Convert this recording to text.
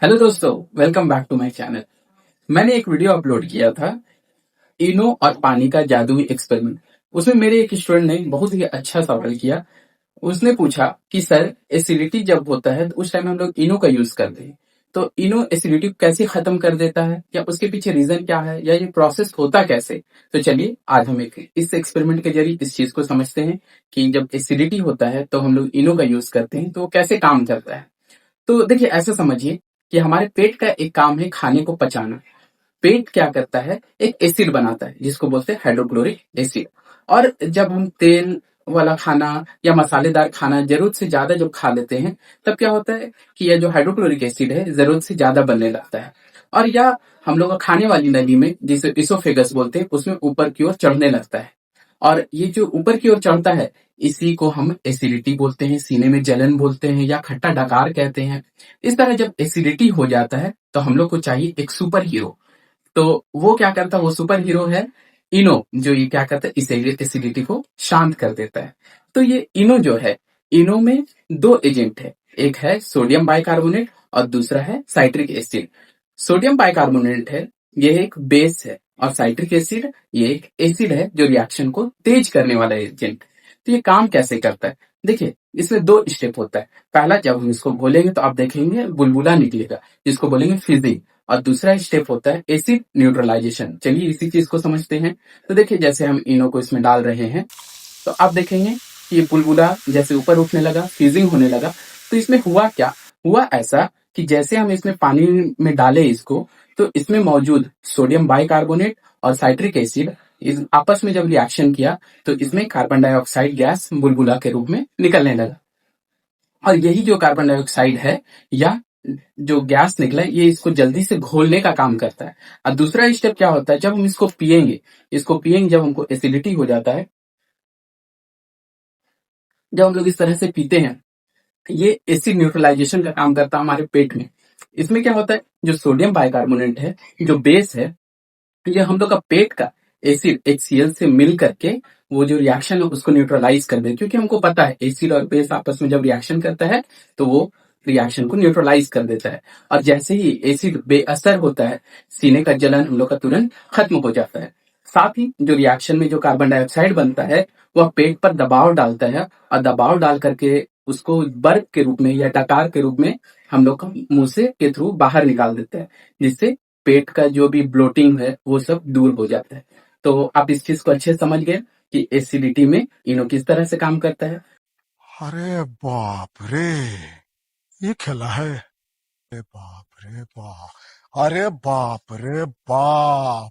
Hello दोस्तों, welcome back to my channel. मैंने एक वीडियो अपलोड किया था इनो और पानी का जादुई एक्सपेरिमेंट। उसमें मेरे एक स्टूडेंट ने बहुत ही अच्छा सवाल किया। उसने पूछा कि सर, एसिडिटी जब होता है तो उस टाइम हम लोग इनो का यूज करते हैं, तो इनो एसिडिटी को कैसे खत्म कर देता है, या उसके पीछे रीजन क्या है, या ये प्रोसेस होता कैसे। तो चलिए आज हम एक इस एक्सपेरिमेंट के जरिए इस चीज को समझते हैं कि जब एसिडिटी होता है तो हम लोग इनो का यूज करते हैं तो वो कैसे काम करता है। तो देखिए, ऐसा समझिए कि हमारे पेट का एक काम है खाने को पचाना। पेट क्या करता है, एक एसिड बनाता है जिसको बोलते हैं हाइड्रोक्लोरिक एसिड। और जब हम तेल वाला खाना या मसालेदार खाना जरूरत से ज्यादा जब खा लेते हैं, तब क्या होता है कि यह जो हाइड्रोक्लोरिक एसिड है जरूरत से ज्यादा बनने लगता है। और या हम लोग खाने वाली नली में, जिसे इसोफेगस बोलते हैं, उसमें ऊपर की ओर चढ़ने लगता है। और ये जो ऊपर की ओर चढ़ता है, इसी को हम एसिडिटी बोलते हैं, सीने में जलन बोलते हैं, या खट्टा डकार कहते हैं। इस तरह जब एसिडिटी हो जाता है तो हम लोग को चाहिए एक सुपर हीरो। तो वो क्या करता है, वो सुपर हीरो है इनो, जो ये क्या करता है, इस एसिडिटी को शांत कर देता है। तो ये इनो जो है, इनो में दो एजेंट है। एक है सोडियम बाइकार्बोनेट और दूसरा है साइट्रिक एसिड। सोडियम बाइकार्बोनेट है, ये एक बेस है, और साइट्रिक एसिड ये एक एसिड है जो रिएक्शन को तेज करने वाला एजेंट। तो ये काम कैसे करता है, देखिए, इसमें दो स्टेप होता है। पहला, जब हम इसको घोलेंगे तो आप देखेंगे बुलबुला निकलेगा, जिसको बोलेंगे फिजिंग। और दूसरा स्टेप होता है एसिड न्यूट्रलाइजेशन। चलिए इसी चीज को समझते हैं। तो देखिए, जैसे हम इनो को इसमें डाल रहे हैं, तो आप देखेंगे कि ये बुलबुला जैसे ऊपर उठने लगा, फ्रीजिंग होने लगा। तो इसमें हुआ क्या, हुआ ऐसा कि जैसे हम इसमें पानी में डाले इसको, तो इसमें मौजूद सोडियम बाइकार्बोनेट और साइट्रिक एसिड इस आपस में जब रिएक्शन किया, तो इसमें कार्बन डाइऑक्साइड गैस बुलबुला के रूप में निकलने लगा। और यही जो कार्बन डाइऑक्साइड है, या जो गैस निकला है, ये इसको जल्दी से घोलने का काम करता है। और दूसरा स्टेप क्या होता है, जब हम इसको पिएंगे, जब हमको एसिडिटी हो जाता है, जब हम लोग इस तरह से पीते हैं, ये एसिड न्यूट्रलाइजेशन का काम करता है हमारे पेट में। इसमें क्या होता है, जो सोडियम बाइकार्बोनेट है, जो बेस है, ये हम लोग का पेट का एसिड HCl से मिल करके वो जो रिएक्शन है उसको न्यूट्रलाइज कर दे। क्योंकि हमको पता है एसिड और बेस आपस में जब रिएक्शन करता है तो वो रिएक्शन को न्यूट्रलाइज कर देता है। और जैसे ही एसिड बेअसर होता है, सीने का जलन हम लोग का तुरंत खत्म हो जाता है। साथ ही जो रिएक्शन में जो कार्बन डाइऑक्साइड बनता है, वह पेट पर दबाव डालता है, और दबाव डाल करके उसको बर्फ के रूप में या डकार के रूप में हम लोग का मुंह से के थ्रू बाहर निकाल देते हैं, जिससे पेट का जो भी ब्लोटिंग है वो सब दूर हो जाता है। तो आप इस चीज को अच्छे से समझ गए कि एसिडिटी में इनो किस तरह से काम करता है। अरे बाप रे! ये खेला है। अरे बाप रे बाप! अरे बाप रे बाप!